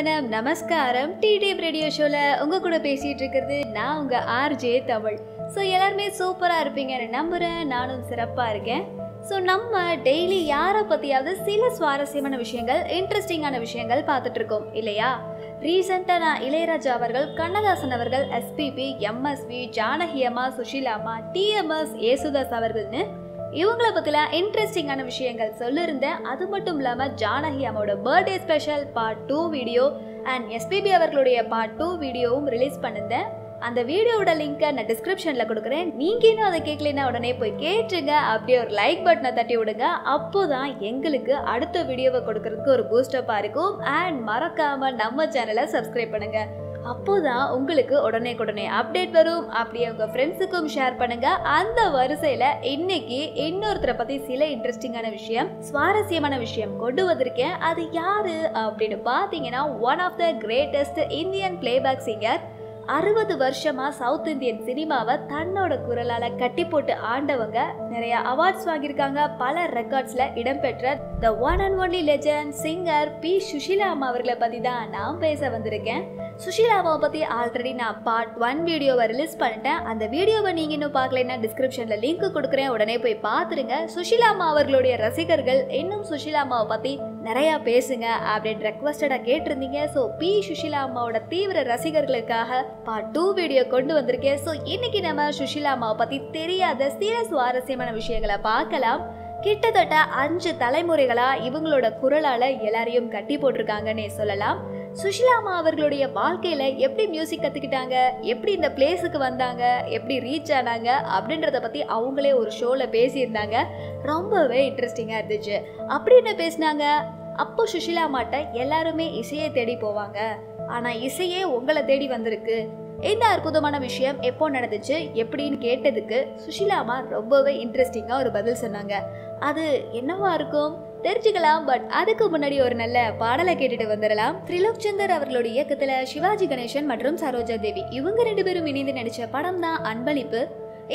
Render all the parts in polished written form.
வந்தனம் நமஸ்காரம் TDM radio ஷோல உங்க கூட பேசிட்டு இருக்கிறது நான் உங்க ஆர்ஜே தமிழ். ஸோ எல்லாருமே சூப்பரா இருப்பீங்கன்னு நம்புறேன். நானும் சிறப்பா இருக்கேன். ஸோ நம்ம டெய்லி யாரை பத்தியாவது சில சுவாரஸ்யமான விஷயங்கள் இன்ட்ரெஸ்டிங்கான விஷயங்கள் பார்த்துட்டு இருக்கோம் இல்லையா? ரீசெண்டாக நான் இளையராஜா அவர்கள், கண்ணதாசன் அவர்கள், எஸ்பிபி, எம்எஸ்வி, ஜானகி அம்மா, சுஷீலா அம்மா, டிஎம்எஸ், ஏசுதாஸ் அவர்கள்னு இவங்கள பற்றிலாம் இன்ட்ரெஸ்டிங்கான விஷயங்கள் சொல்லியிருந்தேன். அது மட்டும் இல்லாமல் ஜானகி அம்மாவோட birthday special part 2 video and SPB அவர்களுடைய பார்ட் 2 வீடியோவும் ரிலீஸ் பண்ணியிருந்தேன். அந்த வீடியோவோட லிங்க்கை நான் டிஸ்கிரிப்ஷனில் கொடுக்குறேன். நீங்கள் இன்னும் அதை கேட்கலன்னா உடனே போய் கேட்டுருங்க. அப்படியே ஒரு லைக் பட்டனை தட்டி விடுங்க. அப்போ தான் எங்களுக்கு அடுத்த வீடியோவை கொடுக்கறதுக்கு ஒரு பூஸ்டப்பாக இருக்கும். அண்ட் மறக்காமல் நம்ம சேனலை சப்ஸ்கிரைப் பண்ணுங்கள். அப்போதான் உங்களுக்கு உடனே அப்டேட் வரும். அப்படியே உங்க ஃப்ரெண்ட்ஸுக்கும் ஷேர் பண்ணுங்க. அந்த வரிசையில இன்னைக்கு இன்னொருத்தரை பத்தி சில இன்ட்ரெஸ்டிங்கான விஷயம், சுவாரஸ்யமான விஷயம் கொண்டு வந்திருக்கேன். அது யாரு அப்படின்னு பாத்தீங்கன்னா, one of the greatest Indian playback singer. 60 வருஷமா சவுத் இந்தியன் சினிமாவை தன்னோட குரலால கட்டி போட்டு ஆண்டவங்க, நிறைய அவார்ட்ஸ் வாங்கியிருக்காங்க. பல ரெக்கார்ட்ஸ்ல இடம்பெற்ற the one and only legend singer P Susheela அம்மா அவர்களை பத்தி தான் நான் பேச வந்திருக்கேன். சுஷீலா அம்மாவை பத்தி ஆல்ரெடி நான் பார்ட் 1 வீடியோவை ரிலீஸ் பண்ணிட்டேன். அந்த வீடியோவை நீங்க இன்னும் பார்க்கலைன்னா டிஸ்கிரிப்ஷன்ல லிங்க் கொடுக்குறேன், உடனே போய் பார்த்துருங்க. சுஷீலா அம்மா அவர்களுடைய ரசிகர்கள் இன்னும் சுஷீலா அம்மாவை பத்தி நிறைய பேசுங்க அப்படின்னு ரெக்வஸ்டடா கேட்டிருந்தீங்க. ஸோ பி சுஷீலா அம்மாவோட தீவிர ரசிகர்களுக்காக பார்ட் 2 வீடியோ கொண்டு வந்திருக்கேன். ஸோ இன்னைக்கு நம்ம சுஷீலா அம்மாவை பத்தி தெரியாத சில சுவாரஸ்யமான விஷயங்களை பார்க்கலாம். கிட்டத்தட்ட 5 தலைமுறைகளா இவங்களோட குரலால எல்லாரையும் கட்டி போட்டிருக்காங்கன்னே சொல்லலாம். சுஷீலா அம்மா அவர்களுடைய வாழ்க்கையில எப்படி மியூசிக் கத்துக்கிட்டாங்க, எப்படி இந்த பிளேஸுக்கு வந்தாங்க, எப்படி ரீச் ஆனாங்க அப்படின்றத பத்தி அவங்களே ஒரு ஷோல பேசியிருந்தாங்க. ரொம்பவே இன்ட்ரெஸ்டிங்கா இருந்துச்சு. அப்படின்னு பேசினாங்க. அப்போ சுஷீலா அம்மாட்ட எல்லாருமே இசையை தேடி போவாங்க, ஆனா இசையே உங்களை தேடி வந்திருக்கு. இந்த அற்புதமான விஷயம் எப்போ நடந்துச்சு எப்படின்னு கேட்டதுக்கு சுஷீலா அம்மா ரொம்பவே இன்ட்ரெஸ்டிங்கா ஒரு பதில் சொன்னாங்க. அது என்னவா இருக்கும் தெரிஞ்சுக்கலாம். பட் அதுக்கு முன்னாடி ஒரு நல்ல பாடலை கேட்டுட்டு வந்துடலாம். திரிலோக் சந்தர் அவர்களுடைய இயக்கத்துல சிவாஜி கணேசன் மற்றும் சரோஜா தேவி இவங்க 2 பேரும் இணைந்து நடிச்ச படம் தான் அன்பளிப்பு.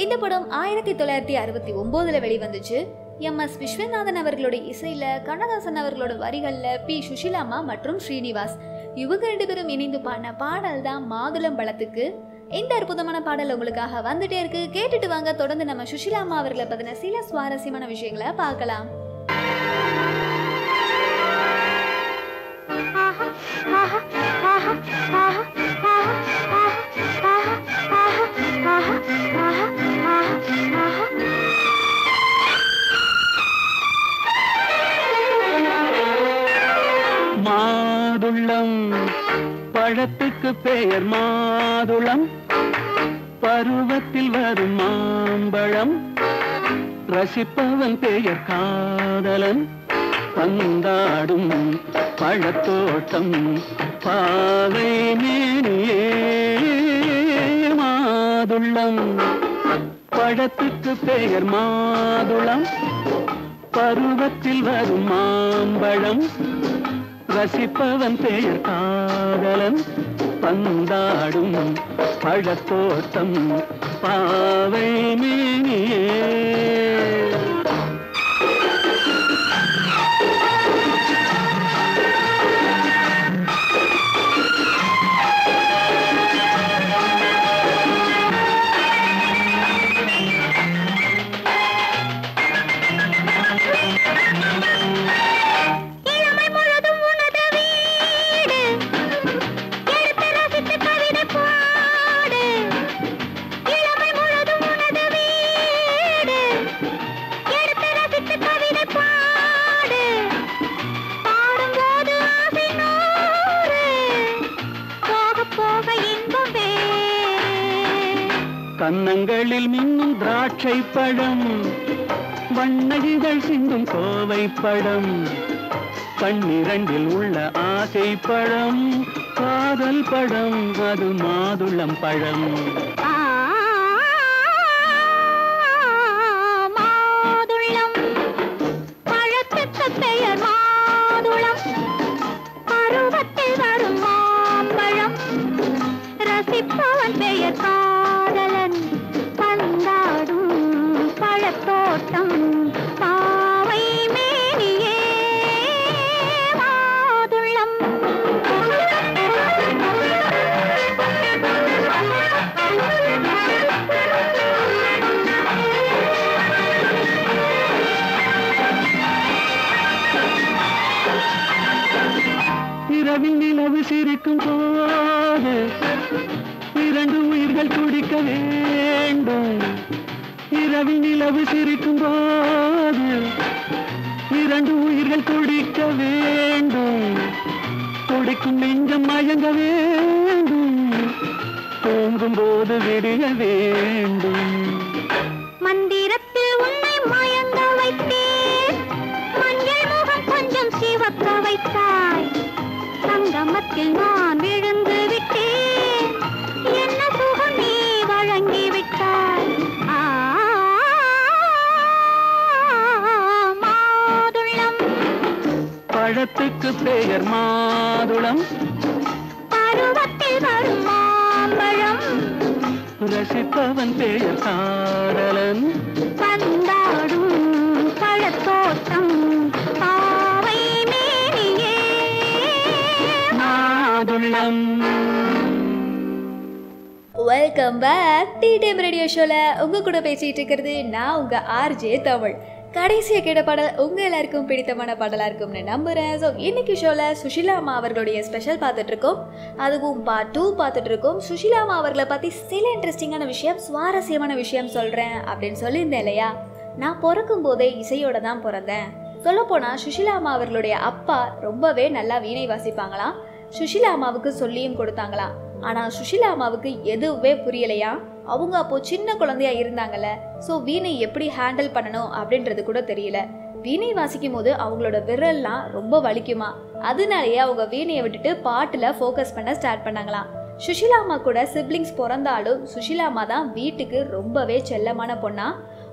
இந்த படம் 1969 வெளிவந்துச்சு. எம்எஸ் விஸ்வநாதன் அவர்களுடைய இசையில, கண்ணதாசன் அவர்களோட வரிகள்ல பி சுஷீலா அம்மா மற்றும் ஸ்ரீனிவாஸ் இவங்க 2 பேரும் இணைந்து பாடின பாடல் தான் மாதுளம் பழத்துக்கு. இந்த அற்புதமான பாடல் உங்களுக்காக வந்துட்டே இருக்கு. கேட்டுட்டு வாங்க. தொடர்ந்து நம்ம சுஷீலா அம்மா அவர்களை பத்தின சில சுவாரஸ்யமான விஷயங்களை பார்க்கலாம். மாதுளம் பழத்துக்கு பெயர் மாதுளம், பருவத்தில் வரும் மாம்பழம், ரசிப்பவன் பெயர் காதலன், பந்தாடும் பழத்தோட்டம் பாவை மேனியே. மாதுளம் பழத்துக்கு பெயர் மாதுளம், பருவத்தில் வரும் மாம்பழம், ரசிப்பவன் பெயர் காதலன், பந்தாடும் பழத்தோட்டம் பாவை மேனியே. கன்னங்களில் மின்னும் திராட்சை பழம், வண்ணகிகள் சிந்தும் கோவை பழம், கண்ணிரண்டில் உள்ள ஆசை பழம், காதல் பழம், அது மாதுளம் பழம். மாதுளம் பழத்துக்கு பெயர் மாதுளம், பருவத்தில் வரும் மாம்பழம், ரசிப்பவன் பெயர் காதலன், பந்தாடும் பழத்தோட்டம் பாவை மேனியே. மாதுளம் வேண்டும். இரவில் நிலவு சிரிக்கும் போது இரண்டு உயிர்கள் துடிக்க வேண்டும். துடிக்கும் நெஞ்சம் மயங்க வேண்டும். தூங்கும் போது விடிய வேண்டும். மந்திரத்தில் உன்னை மயங்க வைத்தேன். மஞ்சள் முகம் கொஞ்சம் சிவக்க வைத்தாய். சங்கமத்தில் நான் விழுந்து விட்டேன். என்ன சுகம் நீ வழங்கி விட்டாய். மாதுளம். பழத்துக்கு பெயர் மாதுளம். பருவத்தில் வரும் மாம்பழம். ரசிப்பவன் பெயர் காதலன். பந்தாடும் பழத்தோட்டம் பாவை மேனியே மாதுளம். Welcome back tea time radio ஷோல உங்க கூட பேசிட்டு இருக்கிறது நான் உங்க ஆர்ஜே தமிழ். கடைசியாக கேட்ட பாடல் உங்க எல்லாருக்கும் பிடித்தமான பாடலாக இருக்கும்னு நம்புறேன். ஸோ இன்னைக்கு ஷோல சுஷிலா அம்மா அவர்களுடைய ஸ்பெஷல் பார்த்துட்டு இருக்கோம். அதுவும் பார்ட் 2 பார்த்துட்டு இருக்கோம். சுஷிலா அம்மா அவர்களை பற்றி சில இன்ட்ரெஸ்டிங்கான விஷயம், சுவாரஸ்யமான விஷயம் சொல்கிறேன் அப்படின்னு சொல்லியிருந்தேன் இல்லையா. நான் பிறக்கும் போதே இசையோட தான் பிறந்தேன். சொல்லப்போனால் சுஷிலா அம்மா அவர்களுடைய அப்பா ரொம்பவே நல்லா வீணை வாசிப்பாங்களாம். சுஷிலா அம்மாவுக்கு சொல்லியும் கொடுத்தாங்களாம். ஆனால் சுஷிலா அம்மாவுக்கு எதுவுமே புரியலையா. அவங்க அப்போ சின்ன குழந்தையா இருந்தாங்கல்ல, ஸோ வீணை எப்படி ஹேண்டில் பண்ணணும் அப்படின்றது கூட தெரியல. வீணை வாசிக்கும் போது அவங்களோட விரல்லாம் ரொம்ப வலிக்குமா. அதனாலேயே அவங்க வீணையை விட்டுட்டு பாட்டில் ஃபோக்கஸ் பண்ண ஸ்டார்ட் பண்ணாங்களாம். சுஷிலா அம்மா கூட சிப்ளிங்ஸ் பிறந்தாலும் சுஷிலா அம்மா தான் வீட்டுக்கு ரொம்பவே செல்லமான பொண்ணா.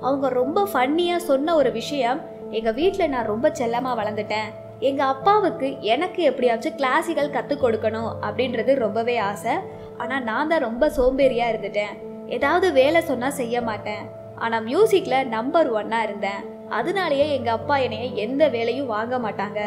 அவங்க ரொம்ப ஃபன்னியாக சொன்ன ஒரு விஷயம், எங்கள் வீட்டில் நான் ரொம்ப செல்லமாக வளர்ந்துட்டேன். எங்கள் அப்பாவுக்கு எனக்கு எப்படியாச்சும் கிளாசிக்கல் கற்றுக் கொடுக்கணும் அப்படின்றது ரொம்பவே ஆசை. ஆனால் நான் தான் ரொம்ப சோம்பேறியாக இருந்துட்டேன். ஏதாவது வேலை சொன்னால் செய்ய மாட்டேன். ஆனால் மியூசிக்கில் நம்பர் 1 இருந்தேன். அதனாலேயே எங்கள் அப்பா என்னைய எந்த வேலையும் வாங்க மாட்டாங்க.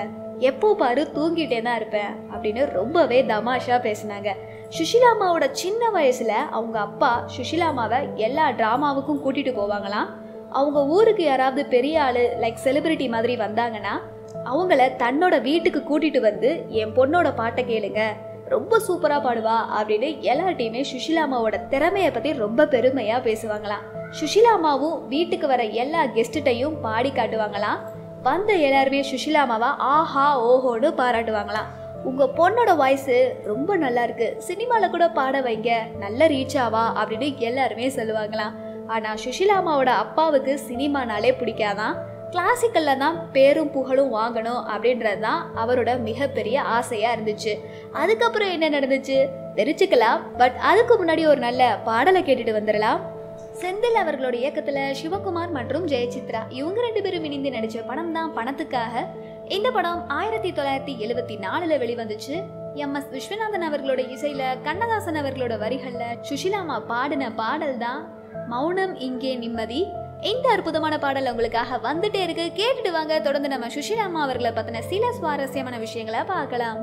எப்போ பாரு தூங்கிட்டே தான் இருப்பேன் அப்படின்னு ரொம்பவே தமாஷா பேசினாங்க. சுஷிலா அம்மாவோட சின்ன வயசில் அவங்க அப்பா சுஷிலா அம்மாவை எல்லா ட்ராமாவுக்கும் கூட்டிகிட்டு போவாங்களாம். அவங்க ஊருக்கு யாராவது பெரிய ஆள் லைக் செலிபிரிட்டி மாதிரி வந்தாங்கன்னா அவங்கள தன்னோட வீட்டுக்கு கூட்டிகிட்டு வந்து என் பொண்ணோட பாட்டை கேளுங்க, ரொம்ப சூப்பராக பாடுவா அப்படின்னு எல்லார்ட்டையுமே சுஷிலா அம்மாவோட திறமையை பற்றி ரொம்ப பெருமையாக பேசுவாங்களாம். சுஷிலா அம்மாவும் வீட்டுக்கு வர எல்லா கெஸ்ட்டையும் பாடி காட்டுவாங்களாம். வந்த எல்லாருமே சுஷிலா அம்மாவா ஆஹா ஓஹோன்னு பாராட்டுவாங்களாம். உங்கள் பொண்ணோட வாய்ஸு ரொம்ப நல்லா இருக்கு, சினிமாவில் கூட பாட வைங்க, நல்ல ரீச் ஆவா அப்படின்னு எல்லாருமே சொல்லுவாங்களாம். ஆனால் சுஷிலா அம்மாவோட அப்பாவுக்கு சினிமானாலே பிடிக்காதான். கிளாசிக்கலில் தான் பேரும் புகழும் வாங்கணும் அப்படின்றது தான் அவரோட மிகப்பெரிய ஆசையாக இருந்துச்சு. அதுக்கப்புறம் என்ன நடந்துச்சு தெரிஞ்சுக்கலாம். பட் அதுக்கு முன்னாடி ஒரு நல்ல பாடலை கேட்டுட்டு வந்துடலாம். செந்தில் அவர்களோட இயக்கத்தில் சிவகுமார் மற்றும் ஜெயசித்ரா இவங்க 2 பேரும் இணைந்து நடித்த படம் தான் பணத்துக்காக. இந்த படம் 1974 வெளிவந்துச்சு. MS விஸ்வநாதன் அவர்களோட இசையில் கண்ணதாசன் அவர்களோட வரிகளில் சுஷிலா அம்மா பாடின பாடல் தான் மௌனம் இங்கே நிம்மதி. இந்த அற்புதமான பாடல் உங்களுக்காக வந்துட்டே இருக்கு, கேட்டுட்டு வாங்க. தொடர்ந்து நம்ம சுஷிலா அம்மா அவர்களை பத்தின சில சுவாரஸ்யமான விஷயங்களை பார்க்கலாம்.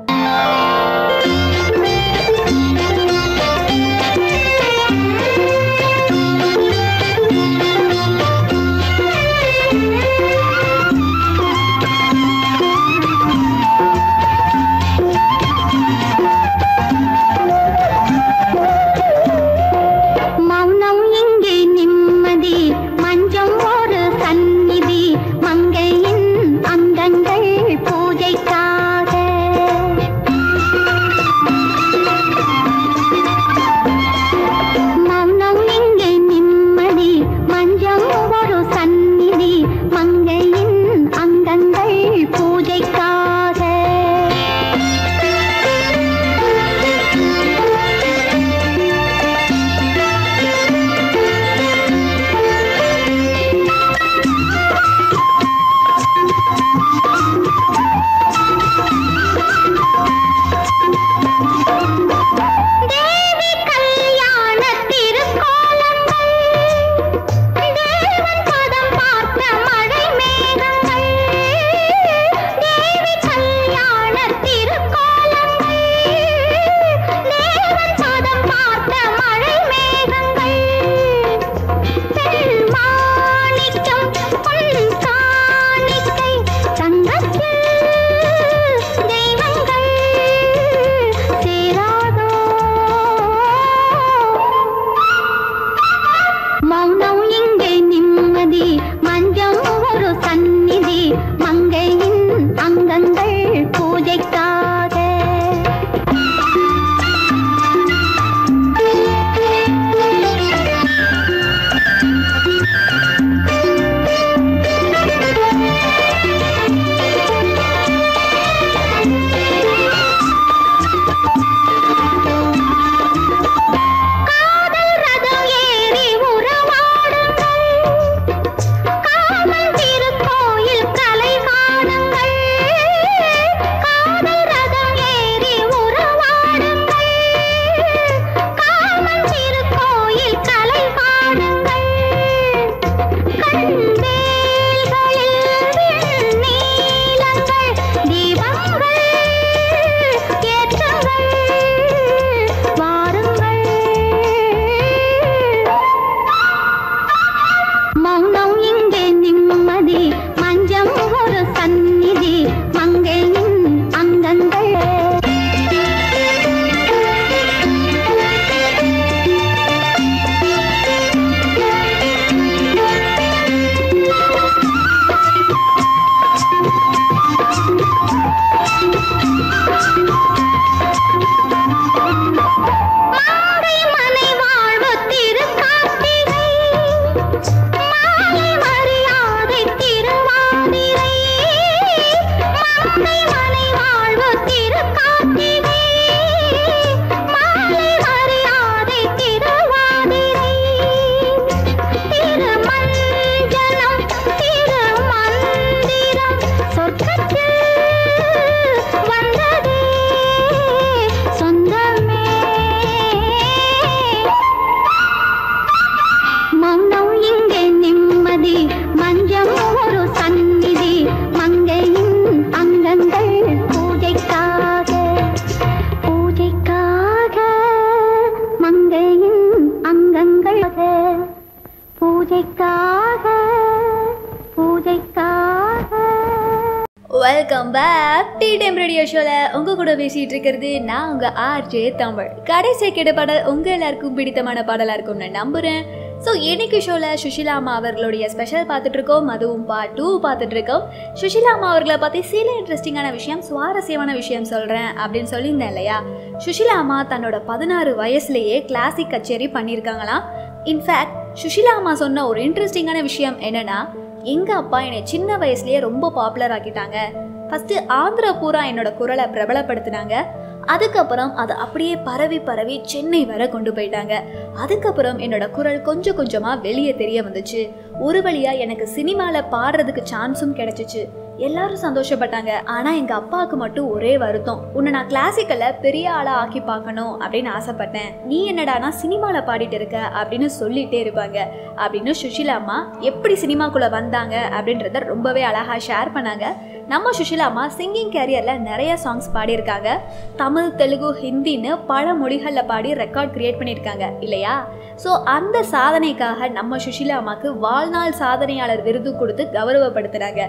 சந்நிதி மங்கையின் அங்கங்கள் பூஜைக்காக. Welcome back tea time radio ஷோவில் உங்கள் கூட பேசிகிட்டு இருக்கிறது நான் உங்கள் ஆர்ஜே தமிழ். கடைசி கேட்ட பாடல் உங்கள் எல்லாருக்கும் பிடித்தமான பாடலாக இருக்கும்னு நம்புகிறேன். ஸோ இன்னைக்கு ஷோவில் சுஷிலா அம்மா அவர்களுடைய ஸ்பெஷல் பார்த்துட்ருக்கோம், அதுவும் பார்ட் 2 பார்த்துட்ருக்கோம். சுஷிலா அம்மா அவர்களை பற்றி சில இன்ட்ரெஸ்டிங்கான விஷயம், சுவாரஸ்யமான விஷயம் சொல்கிறேன் அப்படின்னு சொல்லியிருந்தேன் இல்லையா. சுஷிலா அம்மா தன்னோட 16 வயசுலேயே கிளாசிக் கச்சேரி பண்ணியிருக்காங்களாம். இன்ஃபேக்ட் சுஷிலா அம்மா சொன்ன ஒரு இன்ட்ரெஸ்டிங்கான விஷயம் என்னென்னா, எங்கள் அப்பா என்னை சின்ன வயசுலேயே ரொம்ப பாப்புலர் ஆக்கிட்டாங்க. ஃபஸ்ட்டு ஆந்திரா பூரா என்னோட குரலை பிரபலப்படுத்தினாங்க. அதுக்கப்புறம் அதை அப்படியே பரவி பரவி சென்னை வரை கொண்டு போயிட்டாங்க. அதுக்கப்புறம் என்னோட குரல் கொஞ்சம் கொஞ்சமாக வெளியே தெரிய வந்துச்சு. ஒரு வழியாக எனக்கு சினிமாவில் பாடுறதுக்கு சான்ஸும் கிடைச்சிச்சு. எல்லாரும் சந்தோஷப்பட்டாங்க. ஆனால் எங்கள் அப்பாவுக்கு மட்டும் ஒரே வருத்தம், உன்னை நான் கிளாசிக்கலில் பெரிய ஆளாக ஆக்கி பார்க்கணும் அப்படின்னு ஆசைப்பட்டேன், நீ என்னடானா சினிமாவில் பாடிட்டு இருக்க அப்படின்னு சொல்லிகிட்டே இருப்பாங்க அப்படின்னு சுஷிலா அம்மா எப்படி சினிமாக்குள்ளே வந்தாங்க அப்படின்றத ரொம்பவே அழகாக ஷேர் பண்ணாங்க. நம்ம சுஷிலா அம்மா சிங்கிங் கேரியரில் நிறைய சாங்ஸ் பாடியிருக்காங்க. தமிழ், தெலுங்கு, ஹிந்தின்னு பல மொழிகளில் பாடி ரெக்கார்ட் கிரியேட் பண்ணியிருக்காங்க இல்லையா. ஸோ அந்த சாதனைக்காக நம்ம சுஷிலா அம்மாவுக்கு வாழ்நாள் சாதனையாளர் விருது கொடுத்து கௌரவப்படுத்துகிறாங்க.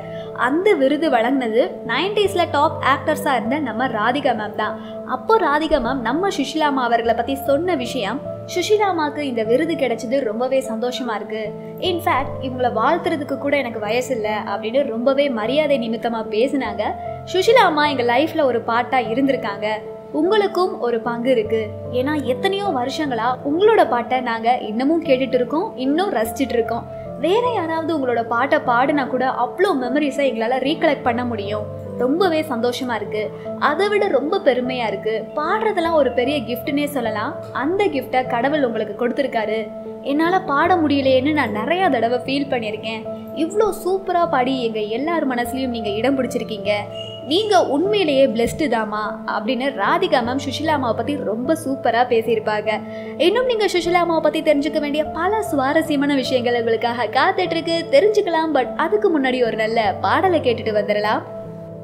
அந்த விருது வழங்கினது 90s டாப் ஆக்டர்ஸாக இருந்த நம்ம ராதிகா மேம் தான். அப்போ ராதிகா மேம் நம்ம சுஷிலா அம்மா அவர்களை பற்றி சொன்ன விஷயம், சுஷிலா அம்மாவுக்கு இந்த விருது கிடைச்சது ரொம்பவே சந்தோஷமா இருக்கு, இன்ஃபேக்ட் இவங்களை வாழ்த்துறதுக்கு கூட எனக்கு வயசு இல்லை அப்படின்னு ரொம்பவே மரியாதை நிமித்தமாக பேசினாங்க. சுஷிலா அம்மா எங்கள் லைஃப்பில் ஒரு பாட்டாக இருந்திருக்காங்க, உங்களுக்கும் ஒரு பங்கு இருக்கு. ஏன்னா எத்தனையோ வருஷங்களா உங்களோட பாட்டை நாங்கள் இன்னமும் கேட்டுட்டு இருக்கோம், இன்னும் ரசிச்சுட்டு இருக்கோம். வேற யாராவது உங்களோட பாட்டை பாடினா கூட அவ்வளோ மெமரிஸை எங்களால் ரீகலெக்ட் பண்ண முடியும். ரொம்பவே சந்தோஷமா இருக்கு. அதை விட ரொம்ப பெருமையா இருக்கு. பாடுறதெல்லாம் ஒரு பெரிய கிஃப்ட்னே சொல்லலாம். அந்த கிஃப்டை கடவுள் உங்களுக்கு கொடுத்துருக்காரு. என்னால் பாட முடியலையேன்னு நான் நிறையா தடவை ஃபீல் பண்ணியிருக்கேன். இவ்வளோ சூப்பராக பாடி எங்கள் எல்லார் மனசுலையும் நீங்கள் இடம் பிடிச்சிருக்கீங்க. நீங்கள் உண்மையிலேயே பிளெஸ்டு தாமா அப்படின்னு ராதிகா மேம் சுஷிலா அம்மாவை பற்றி ரொம்ப சூப்பராக பேசியிருப்பாங்க. இன்னும் நீங்கள் சுஷிலா அம்மாவை பற்றி தெரிஞ்சுக்க வேண்டிய பல சுவாரஸ்யமான விஷயங்கள் உங்களுக்காக காத்துட்ருக்கு, தெரிஞ்சுக்கலாம். பட் அதுக்கு முன்னாடி ஒரு நல்ல பாடலை கேட்டுட்டு வந்துடலாம்.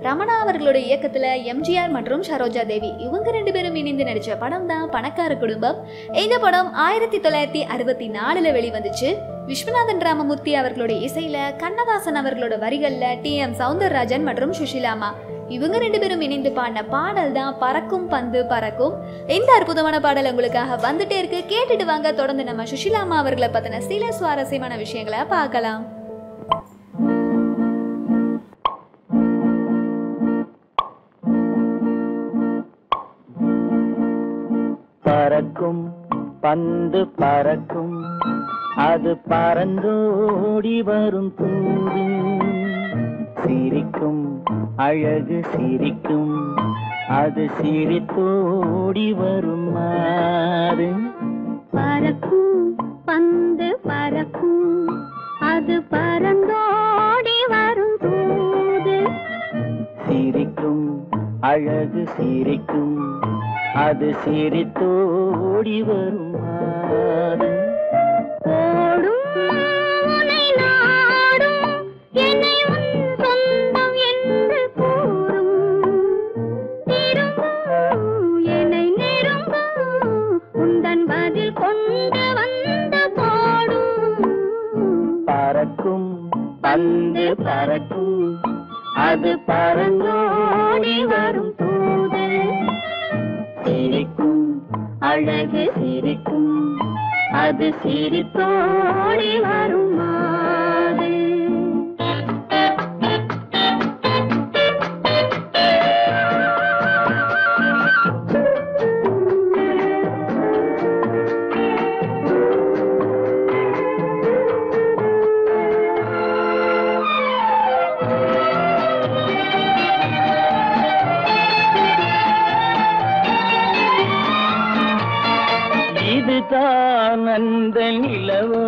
ரமணா அவர்களுடைய இயக்கத்தில் எம்ஜிஆர் மற்றும் சரோஜா தேவி இவங்க 2 பேரும் இணைந்து நடித்த படம் தான் பணக்கார குடும்பம். இந்த படம் 1964 வெளிவந்துச்சு. விஸ்வநாதன் ராமமூர்த்தி அவர்களுடைய இசையில, கண்ணதாசன் அவர்களோட வரிகள்ல TM சௌந்தரராஜன் மற்றும் சுஷிலா அம்மா இவங்க 2 பேரும் இணைந்து பாடின பாடல் தான் பறக்கும் பந்து பறக்கும். இந்த அற்புதமான பாடல் உங்களுக்காக வந்துட்டே இருக்கு, கேட்டுட்டு வாங்க. தொடர்ந்து நம்ம சுஷிலா அம்மா அவர்களை பத்தின சில சுவாரஸ்யமான விஷயங்களை பார்க்கலாம். பறக்கும் பந்து பறக்கும் அது பறந்தோடி வரும் தூது சிரிக்கும் அழகு சிரிக்கும் அது சிரித்தோடி வரும் மாறு பறக்கும் பந்து பறக்கும் அது பறந்தோடி வரும் தூது சிரிக்கும் அழகு சிரிக்கும் அது சிரித்தோடி வரும் மாறு ஓடும் உன்னை நாடும் என்னை உன் சொந்தம் என்று கூறும் திரும்பும் என்னை நெருங்கும் உந்தன் பதில் கொண்டு வந்து போடும் பறக்கும் பந்து பறக்கும் அது பறந்தோடி வரும் தூது சிரிக்கும் அழகு சிரிக்கும் அது சிரித்தோடி வரும் மாது இதுதான் அந்த நிலவோ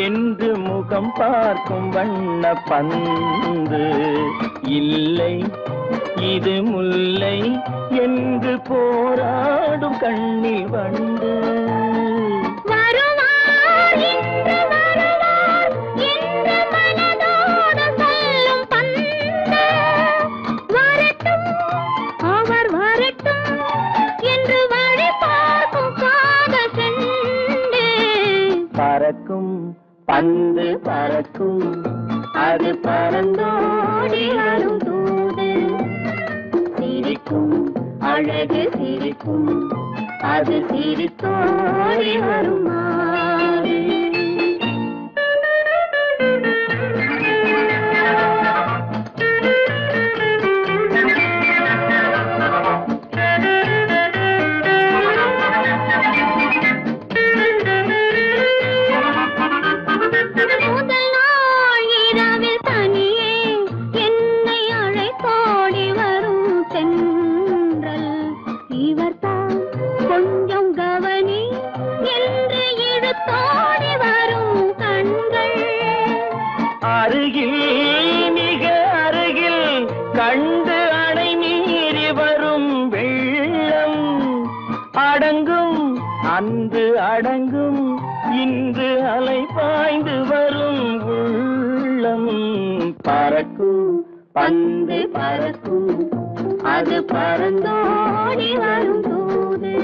என்று முகம் பார்க்கும் வண்ண பந்து இல்லை இது முல்லை என்று போராடும் கண்ணில் வண்டு வருவார் என்று வருவார் என்று மனதோடு சொல்லும் பந்து வரட்டும் அவர் வரட்டும் என்று வழி பார்க்கும் காதல் செண்டு பறக்கும் பந்து பறக்கும் அது பறந்தோடி வரும் தூது சிரிக்கும் அழகு சிரிக்கும் அது சிரித்தோடி வரும் மாறு முதல் நாள் இரவில் தனியே என்னை அழைத்தோடி வரும் தென்றல் இவர்தான் கொஞ்சம் கவனி என்று இழுத்தோடி வரும் கண்கள் அருகில் மிக அருகில் கண்டு அணை மீறி வரும் வெள்ளம் அடங்கும் அன்று அடங்கும் இன்று அலை பாய்ந்து வரும் உள்ளம் பறக்கும் பந்து பறக்கும் அது பறந்தோடி வரும் தூது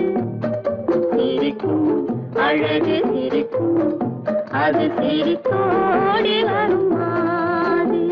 சிரிக்கும் அழகு சிரிக்கும் அது சிரித்தோடி வரும் மாது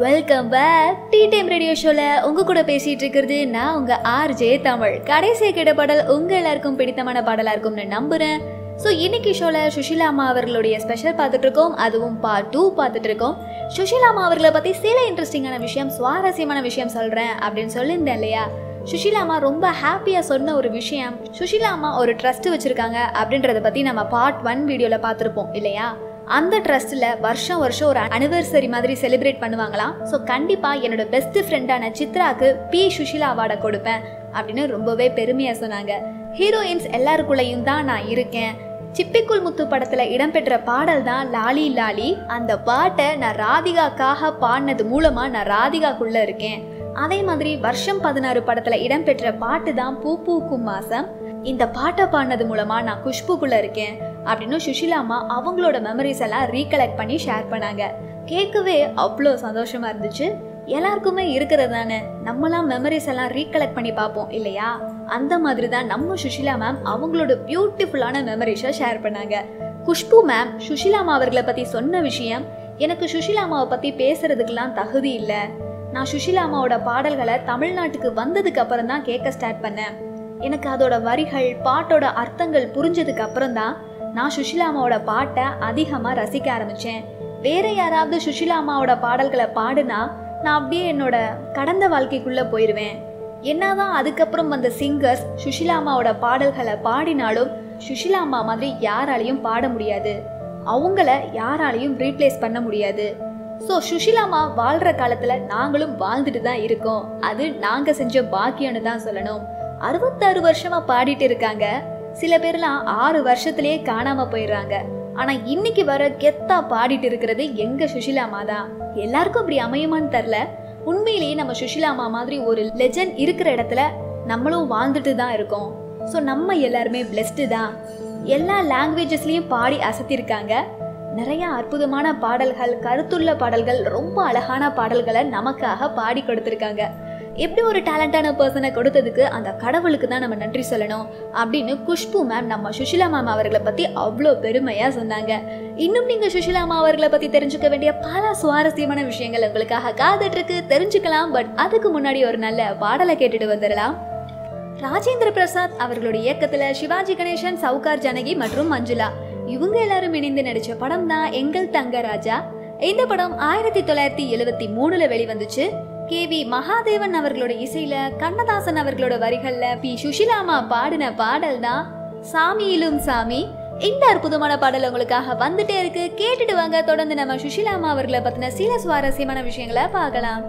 welcome back tea time radio ஷோல உங்க கூட பேசிட்டு இருக்கிறது நான் உங்க ஆர்ஜே தமிழ். கடைசியா கேட்ட பாடல் உங்க எல்லாருக்கும் பிடித்தமான பாடலா இருக்கும்னு நம்புறேன். ஸோ இன்னைக்கு ஷோல சுஷீலா அம்மா அவர்களுடைய ஸ்பெஷல் பார்த்துட்டு இருக்கோம், அதுவும் பார்ட் 2 பார்த்துட்டு இருக்கோம். சுஷீலா அம்மா அவர்களை பத்தி சில இன்ட்ரெஸ்டிங்கான விஷயம், சுவாரஸ்யமான விஷயம் சொல்றேன் அப்படின்னு சொல்லியிருந்தேன் இல்லையா. சுஷீலா அம்மா ரொம்ப ஹாப்பியாக சொன்ன ஒரு விஷயம், சுஷீலா அம்மா ஒரு ட்ரஸ்ட் வச்சுருக்காங்க அப்படின்றத பற்றி நம்ம பார்ட் 1 வீடியோவில் பார்த்துருப்போம் இல்லையா. அந்த ட்ரஸ்ட்டில் வருஷம் ஒரு அனிவர்சரி மாதிரி செலிப்ரேட் பண்ணுவாங்களாம். ஸோ கண்டிப்பாக என்னோட பெஸ்ட் ஃப்ரெண்டான சித்ராக்கு பி சுஷீலா அவார்டை கொடுப்பேன் அப்படின்னு ரொம்பவே பெருமையாக சொன்னாங்க. ஹீரோயின்ஸ் எல்லாருக்குள்ளேயும் தான் நான் இருக்கேன். சிப்பிக்குள் முத்து படத்தில் இடம்பெற்ற பாடல் தான் லாலி லாலி. அந்த பாட்டை நான் ராதிகாக்காக பாடினது மூலமாக நான் ராதிகாக்குள்ளே இருக்கேன். அதே மாதிரி வருஷம் 16 படத்தில் இடம்பெற்ற பாட்டு தான் பூ பூக்கும் மாசம். இந்த பாட்டை பாடினது மூலமாக நான் குஷ்புக்குள்ளே இருக்கேன் அப்படின்னு சுஷீலா அம்மா அவங்களோட மெமரிஸ் எல்லாம் ரீகலெக்ட் பண்ணி ஷேர் பண்ணாங்க. கேட்கவே அவ்வளோ சந்தோஷமா இருந்துச்சு. எல்லாருக்குமே இருக்கிறது தானே, நம்மளாம் மெமரிஸ் எல்லாம் ரீகலெக்ட் பண்ணி பார்ப்போம் இல்லையா. அந்த மாதிரி தான் நம்ம சுஷீலா மேம் அவங்களோட பியூட்டிஃபுல்லான மெமரிஸை ஷேர் பண்ணாங்க. குஷ்பு மேம் சுஷீலா அம்மா அவர்களை பற்றி சொன்ன விஷயம், எனக்கு சுஷீலா அம்மாவை பற்றி பேசுறதுக்கெல்லாம் தகுதி இல்லை, நான் சுஷீலா அம்மாவோட பாடல்களை தமிழ்நாட்டுக்கு வந்ததுக்கு அப்புறம் தான் கேட்க ஸ்டார்ட் பண்ணேன். எனக்கு அதோட வரிகள், பாட்டோட அர்த்தங்கள் புரிஞ்சதுக்கு அப்புறம் தான் நான் சுஷீலா அம்மாவோட பாட்டை அதிகமாக ரசிக்க ஆரம்பித்தேன். வேற யாராவது சுஷீலா அம்மாவோட பாடல்களை பாடுனா நான் அப்படியே என்னோட கடந்த வாழ்க்கைக்குள்ளே போயிடுவேன். என்னதான் அதுக்கப்புறம் வந்த சிங்கர்ஸ் சுஷீலா அம்மாவோட பாடல்களை பாடினாலும் சுஷீலா அம்மா மாதிரி யாராலையும் பாட முடியாது, அவங்கள யாராலையும் ரீப்ளேஸ் பண்ண முடியாது. ஸோ சுஷீலா அம்மா வாழ்கிற காலத்தில் நாங்களும் வாழ்ந்துட்டு தான் இருக்கோம். அது நாங்கள் செஞ்ச பாக்கியம்னு தான் சொல்லணும். 66 வருஷமாக பாடிட்டு இருக்காங்க. சில பேர்லாம் 6 வருஷத்துலேயே காணாமல் போயிடுறாங்க. ஆனால் இன்னைக்கு வர கெத்தா பாடிட்டு இருக்கிறது எங்கள் சுஷீலா அம்மா தான். எல்லாருக்கும் அப்படி அமையுமான்னு தெரில. உண்மையிலேயே நம்ம சுஷீலா அம்மா மாதிரி ஒரு லெஜண்ட் இருக்கிற இடத்துல நம்மளும் வாழ்ந்துட்டு தான் இருக்கோம். ஸோ நம்ம எல்லாருமே பிளெஸ்டு தான். எல்லா லாங்குவேஜஸ்லேயும் பாடி அசத்திருக்காங்க. நிறைய அற்புதமான பாடல்கள், கருத்துள்ள பாடல்கள், ரொம்ப அழகான பாடல்களை நமக்காக பாடி கொடுத்துருக்காங்க. எப்படி ஒரு டேலண்டான பர்சனை கொடுத்ததுக்கு அந்த கடவுளுக்கு தான் நம்ம நன்றி சொல்லணும் அப்படின்னு குஷ்பு மேம் நம்ம சுஷீலா மேம் அவர்களை பற்றி அவ்வளோ பெருமையாக சொன்னாங்க. இன்னும் நீங்கள் சுஷீலா அம்மா அவர்களை பற்றி தெரிஞ்சுக்க வேண்டிய பல சுவாரஸ்யமான விஷயங்கள் உங்களுக்காக காத்துட்ருக்கு, தெரிஞ்சுக்கலாம். பட் அதுக்கு முன்னாடி ஒரு நல்ல பாடலை கேட்டுட்டு வந்துடலாம். ராஜேந்திர பிரசாத் அவர்களுடைய இயக்கத்தில் சிவாஜி கணேசன், சவுகார் ஜானகி மற்றும் மஞ்சுளா இவங்க எல்லாரும் இணைந்து நடிச்ச படம் தான் எங்கள் தங்க ராஜா. இந்த படம் 1973 வெளிவந்துச்சு. KV மகாதேவன் அவர்களோட இசையில, கண்ணதாசன் அவர்களோட வரிகள்ல பி சுஷீலா அம்மா பாடின பாடல் தான் சாமியிலும் சாமி. இந்த அற்புதமான பாடல் உங்களுக்காக வந்துட்டே இருக்கு, கேட்டுட்டு வாங்க. தொடர்ந்து நம்ம சுஷீலா அம்மா அவர்களை பத்தின சில சுவாரஸ்யமான விஷயங்களை பார்க்கலாம்.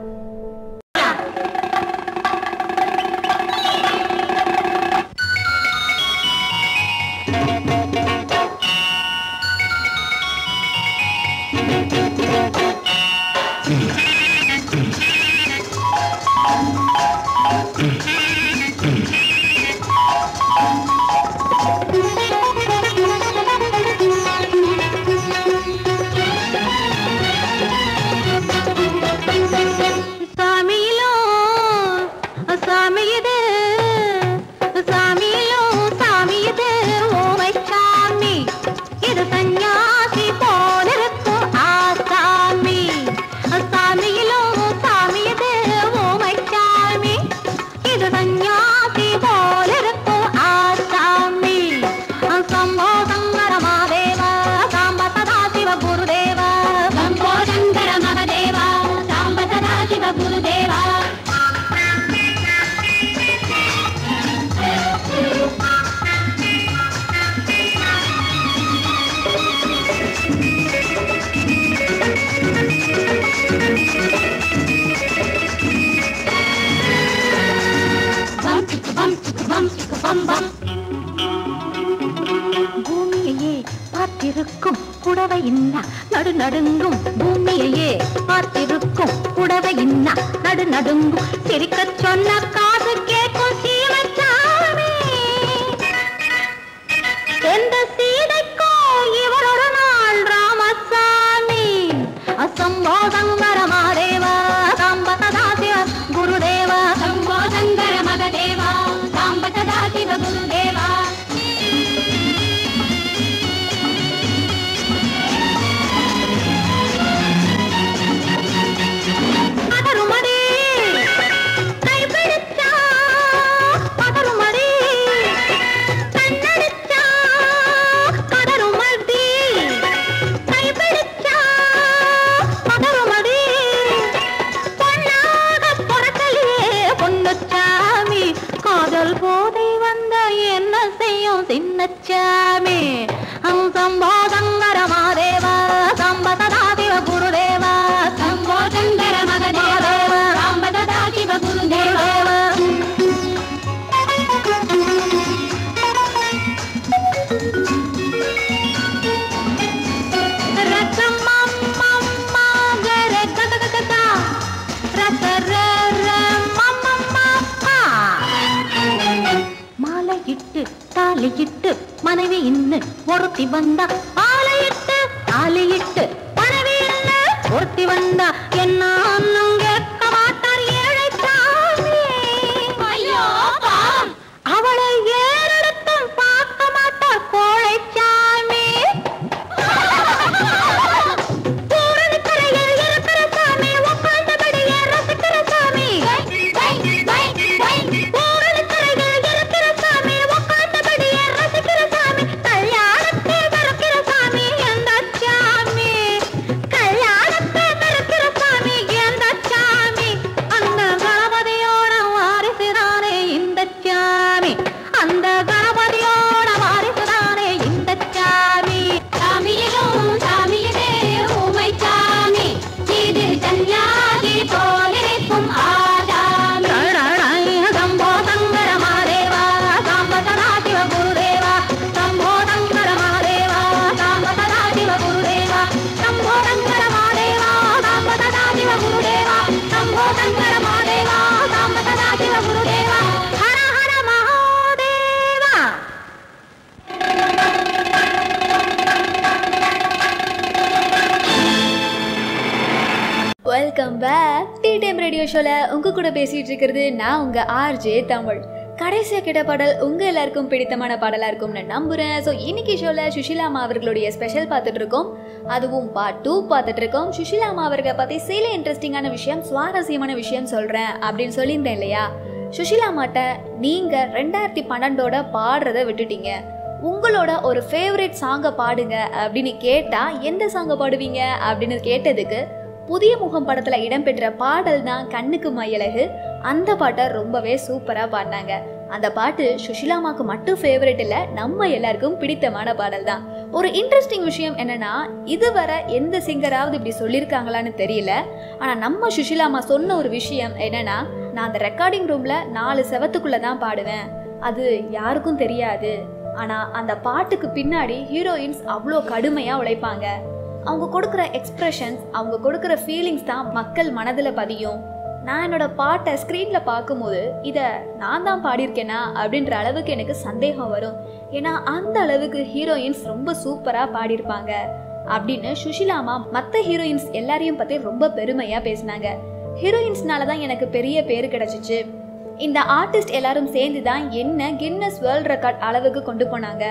பூமியையே பார்த்திருக்கும் புடவை இன்னா நடு நடுங்கும், பூமியையே பார்த்திருக்கும் புடவை இன்னா நடு நடுங்கும், சிரிக்க சொன்ன காது கேட்கும் சீமச்சாமி. எந்த சீதைக்கோ இவரோட நாள் ராமசாமி. அசம்போ சங்கர மகதேவா சாம்பதா சிவ குருதேவா, சம்போ சங்கர மகதேவா சாம்பதா சிவ குருதேவா. போதை வந்த என்ன செய்யும் சின்னச்சாமி. சம்போ சங்கர மகதேவா சாம்பதா சிவ குருதேவா, சம்போ சங்கர மகதேவா சாம்பதா சிவ குருதேவா. தாலியிட்டு மனைவி இன்னு ஒருத்தி வந்தா, ஆலையிட்டு தாலியிட்டு மனைவி இன்னு ஒருத்தி வந்தா, என்ன கேட்க மாட்டார் ஏழை சாமி. அவளை ஏறெடுத்தும் பார்க்க மாட்டார் கோழை சாமி. பூரணி கரையில் இருக்கிற சாமி, உட்கார்ந்தபடியே ரசிக்கிற welcome back tea time radio ஷோவில் உங்கள் கூட பேசிகிட்டு இருக்கிறது நான் உங்கள் ஆர்ஜே தமிழ். கடைசியாக கேட்ட பாடல் உங்கள் எல்லாருக்கும் பிடித்தமான பாடலாக இருக்கும்னு நம்புகிறேன். ஸோ இன்னைக்கு ஷோவில் சுஷிலாமா அவர்களுடைய ஸ்பெஷல் பார்த்துட்ருக்கோம், அதுவும் பார்ட் 2 பார்த்துட்ருக்கோம். சுஷிலாமா அவர்களை பற்றி சில இன்ட்ரெஸ்டிங்கான விஷயம், சுவாரஸ்யமான விஷயம் சொல்கிறேன் அப்படின்னு சொல்லியிருந்தேன் இல்லையா. சுஷிலாமாட்ட நீங்கள் 2012 பாடுறதை விட்டுட்டீங்க, உங்களோட ஒரு ஃபேவரட் சாங்கை பாடுங்க அப்படின்னு கேட்டால் எந்த சாங்கை பாடுவீங்க அப்படின்னு கேட்டதுக்கு புதிய முகம் படத்தில் இடம்பெற்ற பாடல் தான் கண்ணுக்கு மையழகு. அந்த பாட்டை ரொம்பவே சூப்பராக பாடினாங்க. அந்த பாட்டு சுஷிலாமாவுக்கு மட்டும் ஃபேவரட் இல்லை, நம்ம எல்லாருக்கும் பிடித்தமான பாடல் தான். ஒரு இன்ட்ரெஸ்டிங் விஷயம் என்னன்னா, இதுவரை எந்த சிங்கராவது இப்படி சொல்லியிருக்காங்களான்னு தெரியல. ஆனால் நம்ம சுஷிலாமா சொன்ன ஒரு விஷயம் என்னன்னா, நான் அந்த ரெக்கார்டிங் ரூமில் 4 செவத்துக்குள்ளே தான் பாடுவேன், அது யாருக்கும் தெரியாது. ஆனால் அந்த பாட்டுக்கு பின்னாடி ஹீரோயின்ஸ் அவ்வளோ கடுமையாக உழைப்பாங்க. அவங்க கொடுக்குற எக்ஸ்ப்ரெஷன்ஸ், அவங்க கொடுக்குற ஃபீலிங்ஸ் தான் மக்கள் மனதில் பதியும். நான் என்னோட பாட்டை ஸ்க்ரீனில் பார்க்கும்போது இதை நான் தான் பாடியிருக்கேனா அப்படின்ற அளவுக்கு எனக்கு சந்தேகம் வரும். ஏன்னா அந்த அளவுக்கு ஹீரோயின்ஸ் ரொம்ப சூப்பராக பாடியிருப்பாங்க அப்படின்னு சுஷிலாமா மற்ற ஹீரோயின்ஸ் எல்லாரையும் பற்றி ரொம்ப பெருமையாக பேசினாங்க. ஹீரோயின்ஸ்னால தான் எனக்கு பெரிய பேர் கிடச்சிச்சு, இந்த ஆர்டிஸ்ட் எல்லாரும் சேர்ந்து தான் என்ன கின்னஸ் வேர்ல்ட் ரெக்கார்ட் அளவுக்கு கொண்டு போனாங்க,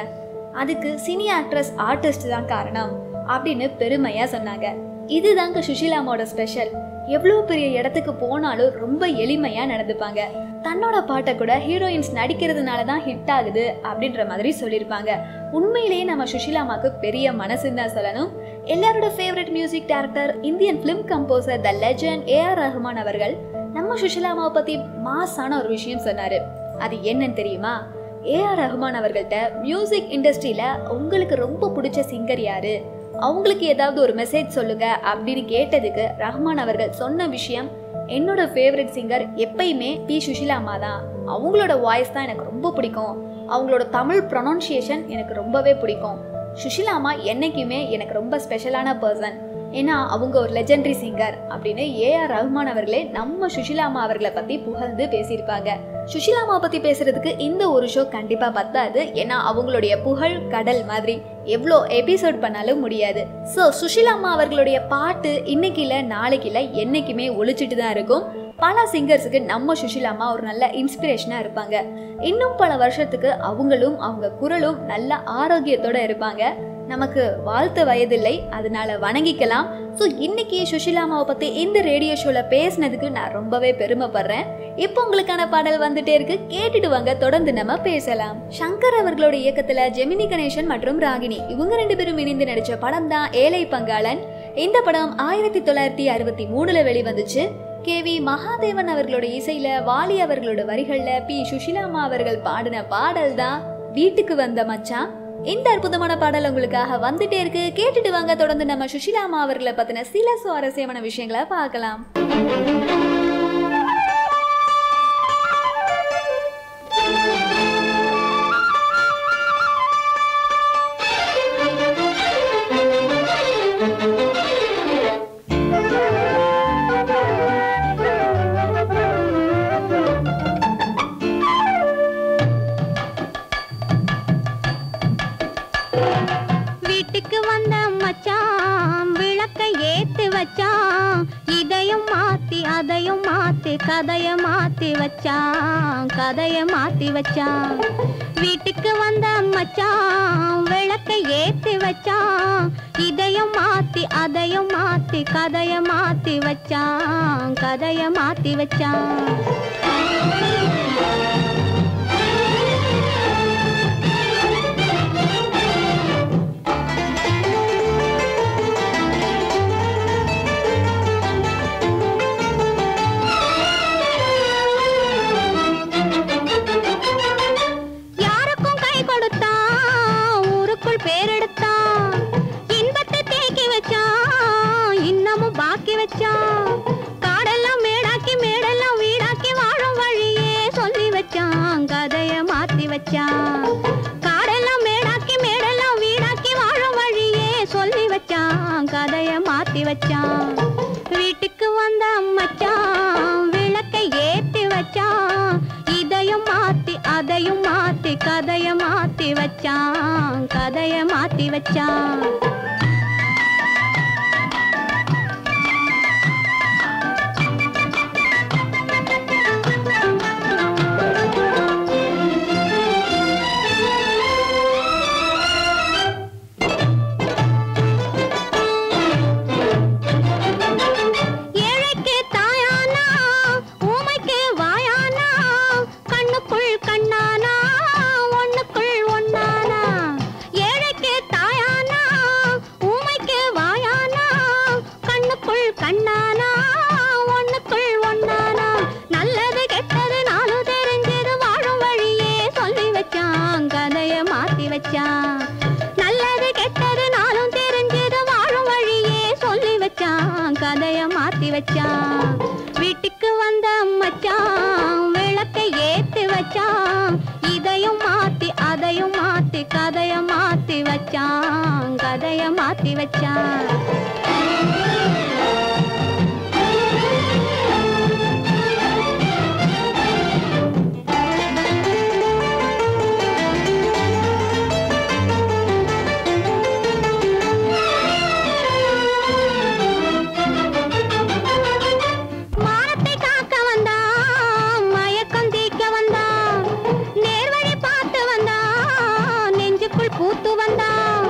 அதுக்கு சினி ஆக்ட்ரஸ் ஆர்டிஸ்ட் தான் காரணம் அப்படின்னு பெருமையாக சொன்னாங்க. இதுதாங்க சுஷிலாமாவோட ஸ்பெஷல். எவ்வளோ பெரிய இடத்துக்கு போனாலும் ரொம்ப எளிமையாக நடந்துப்பாங்க. தன்னோட பாட்டை கூட ஹீரோயின்ஸ் நடிக்கிறதுனால தான் ஹிட் ஆகுது அப்படின்ற மாதிரி சொல்லியிருப்பாங்க. உண்மையிலேயே நம்ம சுஷிலாமாவுக்கு பெரிய மனசுன்னு தான் சொல்லணும். எல்லாரோட favourite music director, Indian film composer the legend A.R. Rahman அவர்கள் நம்ம சுஷிலாமாவை பற்றி மாசான ஒரு விஷயம் சொன்னார். அது என்னன்னு தெரியுமா? A.R. ரஹ்மான் அவர்கள்ட்ட மியூசிக் இண்டஸ்ட்ரியில் உங்களுக்கு ரொம்ப பிடிச்ச சிங்கர் யாரு, அவங்களுக்கு ஏதாவது ஒரு மெசேஜ் சொல்லுங்க அப்படின்னு கேட்டதுக்கு ரஹ்மான் அவர்கள் சொன்ன விஷயம், என்னோட ஃபேவரட் சிங்கர் எப்பயுமே பி சுஷிலாமா தான், அவங்களோட வாய்ஸ் தான் எனக்கு ரொம்ப பிடிக்கும், அவங்களோட தமிழ் ப்ரொனவுன்சியேஷன் எனக்கு ரொம்பவே பிடிக்கும். சுஷிலாமா என்னைக்குமே எனக்கு ரொம்ப ஸ்பெஷலான பர்சன், ஏன்னா அவங்க ஒரு லெஜெண்டரி சிங்கர் அப்படின்னு A.R. ரஹ்மான் அவர்களே நம்ம சுஷிலாமா அவர்களை பற்றி புகழ்ந்து பேசியிருப்பாங்க. சுஷிலாமா பற்றி பேசுறதுக்கு இந்த ஒரு ஷோ கண்டிப்பாக பத்தாது, ஏன்னா அவங்களுடைய புகழ் கடல் மாதிரி, எவ்வளோ எபிசோட் பண்ணாலும் முடியாது. ஸோ சுஷிலாமா அவர்களுடைய பாட்டு இன்னைக்கு இல்லை நாளைக்கு இல்லை என்னைக்குமே ஒழிச்சிட்டு தான் இருக்கும். பல சிங்கர்ஸுக்கு நம்ம சுஷிலாமா ஒரு நல்ல இன்ஸ்பிரேஷனாக இருப்பாங்க. இன்னும் பல வருஷத்துக்கு அவங்களும் அவங்க குரலும் நல்ல ஆரோக்கியத்தோடு இருப்பாங்க. நமக்கு வாழ்த்த வயதில்லை, அதனால வணங்கிக்கலாம். ஸோ இன்னைக்கு சுஷிலாமாவை பற்றி இந்த ரேடியோ ஷோவில் பேசினதுக்கு நான் ரொம்பவே பெருமைப்படுறேன். இப்போ உங்களுக்கான பாடல் வந்துட்டே இருக்கு, கேட்டுட்டு வாங்க, தொடர்ந்து நம்ம பேசலாம். சங்கர் அவர்களோட இயக்கத்தில் ஜெமினி கணேசன் மற்றும் ராகினி இவங்க 2 பேரும் இணைந்து நடித்த படம் தான் ஏழை பங்காளன். இந்த படம் 1963 வெளிவந்துச்சு. KV மகாதேவன் அவர்களோட இசையில, வாலி அவர்களோட வரிகள்ல பி சுஷிலாமா அவர்கள் பாடின பாடல் தான் வீட்டுக்கு வந்த மச்சான். இந்த அற்புதமான பாடல் உங்களுக்காக வந்துட்டே இருக்கு, கேட்டுட்டு வாங்க. தொடர்ந்து நம்ம சுஷிலாமா அவர்களை பத்தின சில சுவாரஸ்யமான விஷயங்களை பார்க்கலாம். வீட்டுக்கு வந்த மச்சான் விளக்கை ஏத்தி வச்சான், இதையும் மாத்தி அதையும் மாத்தி கதைய மாத்தி வச்சான், கதைய மாத்தி வச்சான். வீட்டுக்கு வந்த மச்சான் விளக்கை ஏத்தி வச்சான், இதையும் மாத்தி அதையும் மாத்தி கதைய மாத்தி வச்சான், கதைய மாத்தி வச்சான். காடெல்லாம் மேடாக்கி மேடெல்லாம் வீடாக்கி வாழும் வழியே சொல்லி வச்சான், கதைய மாத்தி வச்சான். காடெல்லாம் மேடாக்கி மேடெல்லாம் வீடாக்கி வாழும் வழியே சொல்லி வச்சான், கதைய மாத்தி வச்சான். வீட்டுக்கு வந்த மச்சான் விளக்கை ஏத்தி வச்சான், இதையும் மாத்தி அதையும் மாத்தி கதைய மாத்தி வச்சான், கதைய மாத்தி வச்சான். கண்ணானா ஒண்ணுக்குள் ஒண்ணானா நல்லது கெட்டது நானும் தெரிஞ்சது வாழும் வழியே சொல்லி வச்சான் கதைய மாத்தி வச்சான் நல்லது கெட்டது நானும் தெரிஞ்சது வாழும் வழியே சொல்லி வச்சான் கதைய மாத்தி வச்சான் வீட்டுக்கு வந்த மச்சான் விளக்கை ஏத்தி வச்சான் இதையும் மாத்தி அதையும் மாத்தி கதைய மாத்தி வச்சான் கதைய மாத்தி வச்சான் பூத்து வந்தான்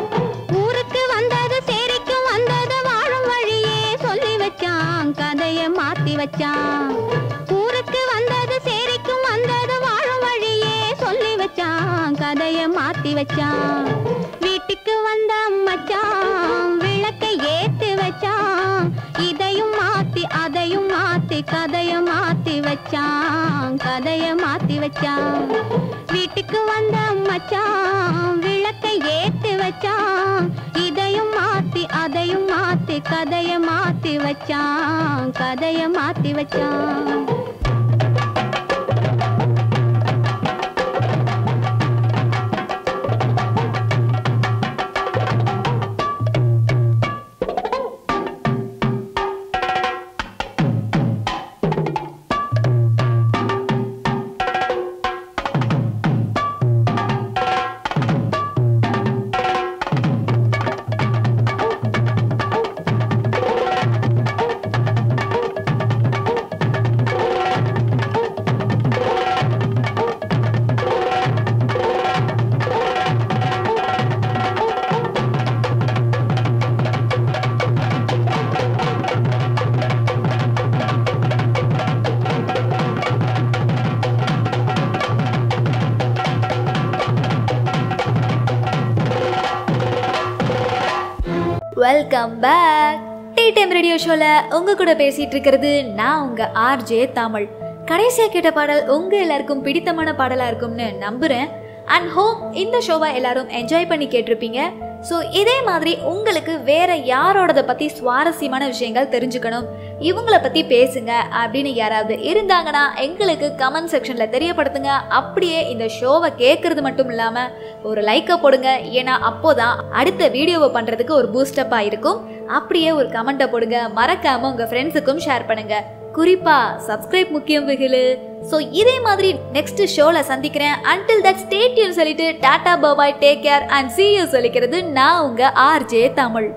ஊருக்கு வந்தது சேரிக்கும் வந்தது வாழும் வழியே சொல்லி வச்சான் கதைய மாத்தி வச்சான் ஊருக்கு வந்தது சேரிக்கும் வந்தது வாழும் வழியே சொல்லி வச்சான் கதைய மாத்தி வச்சான் வீட்டுக்கு வந்த மச்சான் விளக்கை ஏத்தி வச்சான் இதையும் மாத்தி அதையும் மாத்தி கதைய மாத்தி வச்சான் கதைய மாத்தி வச்சான் வீட்டுக்கு வந்த மச்சான் விளக்கை ஏத்தி வச்சான் இதையும் மாத்தி அதையும் மாத்தி கதைய மாத்தி வச்சான் கதைய மாத்தி வச்சான் welcome back. Tea time radio ஷோல உங்க கூட பேசிட்டு இருக்கிறது நான் உங்க ஆர்ஜே தமிழ். கடைசியா கேட்ட பாடல் உங்க எல்லாருக்கும் பிடித்தமான பாடலா இருக்கும்னு நம்புறேன். அண்ட் ஹோப் இந்த ஷோவை எல்லாரும் என்ஜாய் பண்ணி கேட்டிருப்பீங்க. ஸோ இதே மாதிரி உங்களுக்கு வேற யாரோடத பத்தி சுவாரஸ்யமான விஷயங்கள் தெரிஞ்சுக்கணும், இவங்கள பத்தி பேசுங்க அப்படின்னு யாராவது இருந்தாங்கன்னா எங்களுக்கு கமெண்ட் செக்ஷன்ல தெரியப்படுத்துங்க. அப்படியே இந்த ஷோவை கேட்கறது மட்டும் இல்லாம ஒரு லைக்கை போடுங்க. ஏன்னா அப்போதான் அடுத்த வீடியோவை பண்றதுக்கு ஒரு பூஸ்டப்பா இருக்கும். அப்படியே ஒரு கமெண்ட்டை போடுங்க. மறக்காம உங்க ஃப்ரெண்ட்ஸுக்கும் ஷேர் பண்ணுங்க. குறிப்பா சப்ஸ்கிரைப் முக்கியம் வெகுலு. ஸோ இதே மாதிரி நெக்ஸ்ட் ஷோல சந்திக்கிறேன். அன்டில் தட் ஸ்டே டியூன் சொல்லிட்டு tata bye, take care and see you சொல்லிக்கிறது நான் உங்க ஆர்ஜே தமிழ்.